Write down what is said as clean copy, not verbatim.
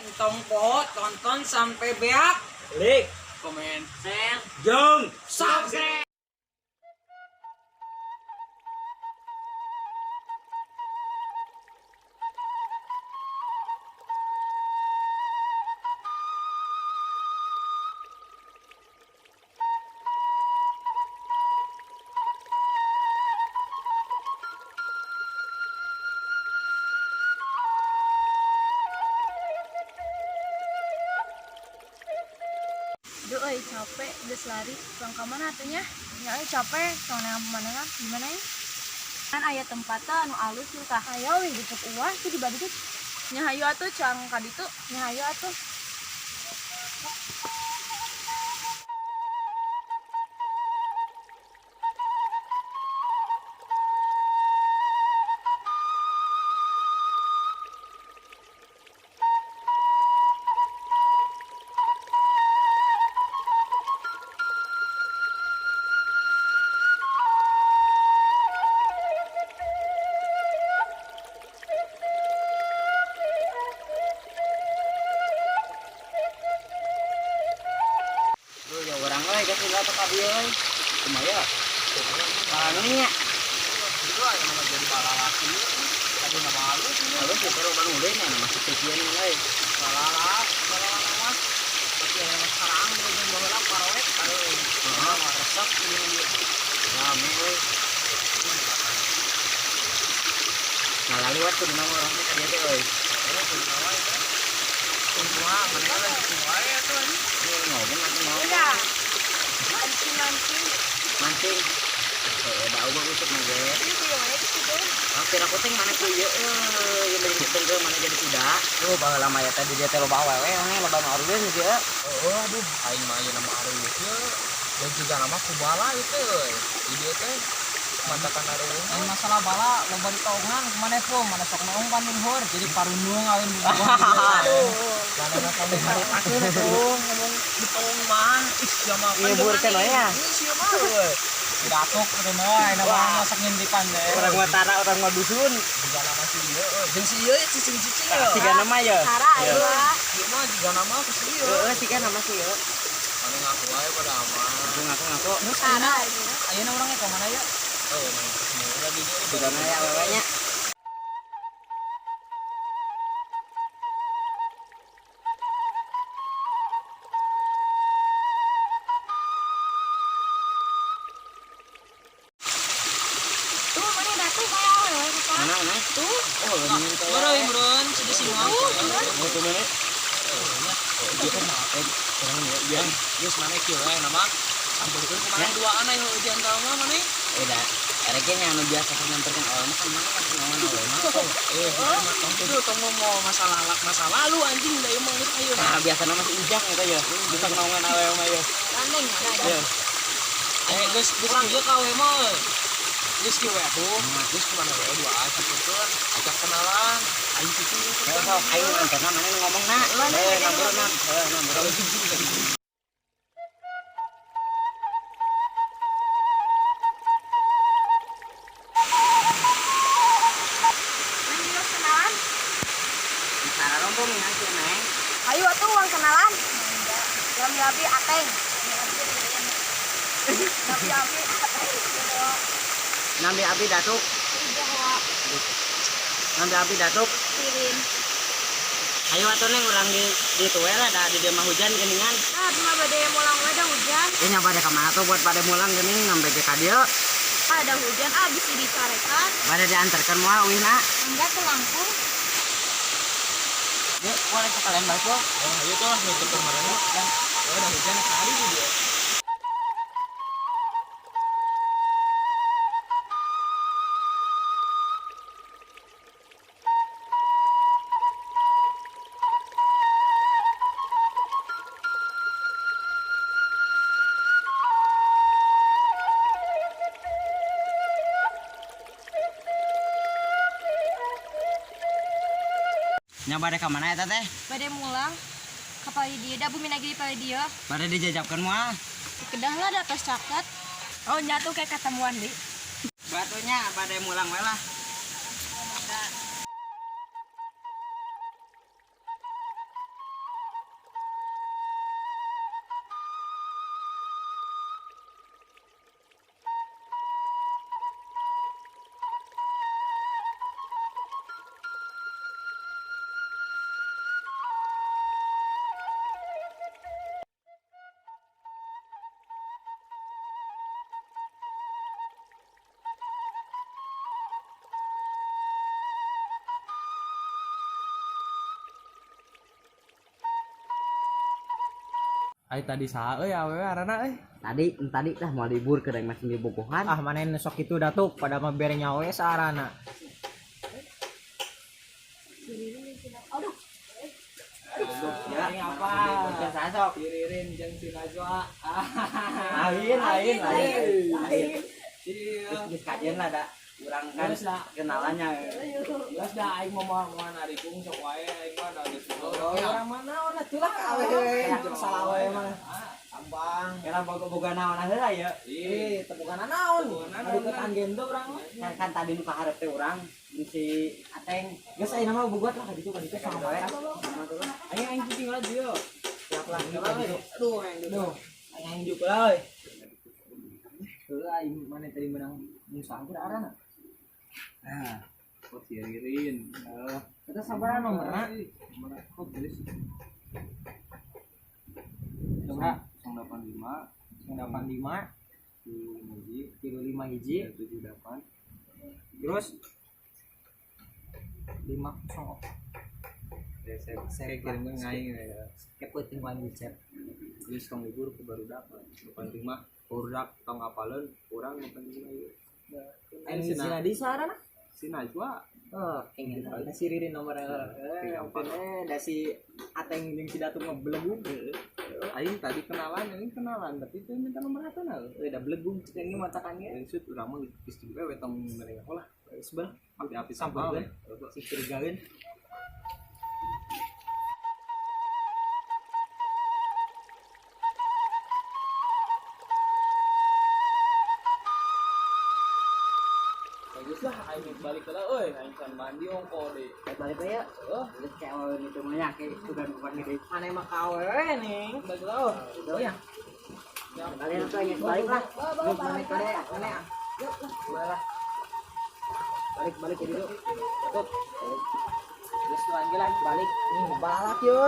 entong po tonton sampai beak. Klik, Komen, share, jeng, subscribe. Duh, capek, geus lari. Pulang ka mana atuh nya? Nya capek, soalnya pemandangan gimana ya? Kan aya tempatna anu alus nu tah. Aya we di uah tuh di Badut. Nya hayu atuh cang ka ditu, nya hayu atuh. Ya orang euy geus tinggal teh ka dieu euy. Kumaha? Paringnya. Itu aya mah jadi balalaki. Tadi mah halus ini. Halus ya baru baru deui nya masih kecieun euy. Balala mah. Tapi yang sekarang jeung baheula parowek euy. Heeh, resep ini. Rame euy. Nah, lalu waktu di nama orang teh ka dieu teh euy. Semua mana lagi semua ya tuh ini ngomong Udah. Mancing. mancing da eueuh usuk mah ge Ieu kudu mana itu kudu. kira aku teh mana ku ieu yang beli tenggeul mana jadi kuda tuh baheula mah eta di dia teh loba awewe we loba nu aruleun ge Aduh, aing mah ieu nama areus ye. Dan juga nama kubala itu euy. Di dieu teh mantakan areus. lain masalah bala loba ditoongan kemana pun mana sok naung kan luhur jadi parundung awin di bawah Mana kami harus akhir tuh ngomong ditong mah. Ih, sia mah. Iya, bur teh ya. Sia mah euy. datuk teh mah aya mah masak ngintipan teh orang watara orang dusun Juga nama si ieu euy. Jeung si ieu cicing-cicing ya. siga nama ya Tara aya. Ieu mah juga nama ku si ieu. heeh siga nama sih ya Anu ngaku wae pada aman. ngaku Tara aya. ayeuna urang ke mana ya Oh, main semua di dieu. siga na ya awewenya Tuh mana datu mah awewe ka. mana Tuh. oh ini teh Beureum meureun di sini mah. mau tuh mana Dia kan ya. Geus mana kieu we nama. Sampurkeun ku mana dua anak yang di antara mah mana? beda ereke nya anu biasa nyamperkeun awal mah kan mana kenaon awal mah Itu tong mau masa lalu anjing da ieu mah geus ayeuna. nah biasana masih ujang eta ya bisa kenaongan awewe mah ya Landeng ada. ya Geus kieu ka we mah. Geus kieu we atuh. Geus ku mana we dua sampurkeun ajak kenalan. Aing kitu. sok ayo karena mana nu ngomongna nambruna nambruna Lanjut kenalan. cara rombong ya sih neng Ayo atuh uang kenalan. Gabi ateng. Gabi ateng. nambi abi datuk nambi abi datuk Kirim. ayo atuh neng urang di tuwe lah da di dia mah hujan geuningan Nah, cuma bade mulang we ada hujan. nya pada ka mana tuh buat pada mulang geuning nambe ke ka dieu Ada hujan abis dicarekan. pada diantarkan moal wihna Enggak ke Lampung. yuk boleh sekalian balik lo Oh, ayo tuh nutup kemarin kan. Oh, udah hujan kali di dia. nya pada ka mana eta teh Bade mulang. Kapal dia da bumi lagi di pali dia. pada dijajabkeun moal Kedah lah di atas caket. Oh jatuh kayak ketemuan di. batunya pada mulang we lah Ai tadi saha euy awewe arana euy. Tadi lah mau libur ke daerah masih di Bogohan. Ah manen sok itu datuk pada mah bere nyawe saarana. Aduh, Ya, apa? Bukan sasok. Kiririn jeung si Najwa. Lain. Iya. Geus kajian lah da. Urang kan Geus da. kenalannya. Jelas dah aing mau ari kung sok wae aing mah da geus. Orang mana ona tuh lah awewe. Salah awewe mah. Gampang. Kira boga naon heula ya. Ih, Tepukana naon? Adi ke tangendo urang mah. Kan tadi nu kaharep teh urang si Ateng. Geus aya nama bogot lah kaditu sama wae. Aing tinggal dia. Siap lah. Aduh, aing juga lah euy. Heula aing mana tadi menang musang ku arana. Nah, kok kiririn. Kita sabar nomorna. Nomor kok geus. Nomor 085 35 hiji 78 terus 50 saya kirim ngaing ya kepeting lanjut chat geus tong libur ku baru dapat 85 urang tong apaleun urang 85 ieu Sina di sarana. si Najwa Oh, ingin tahu si Ririn nomor ampun da si Ateng jeung si Datu ngebelegung. aing tadi kenalan tapi itu minta nomor hatana Udah belegung ini matakannya. maksud urang mah geus juga we tong mereka lah Sebelah api-api sampah sampah si curigaeun. bagus lah aing balik lah euy aing can mandi ongko deh Balik we ya. Geus kayak itu mah ya kayak sugan bukan gede. Mana mah kawe ning. balik lah Itu ya. Kalian tuh ingin balik lah. Lu mana kade mana? Balah. Balik ke dulu. Tuh. Geus lagi balik. Nih balak yo.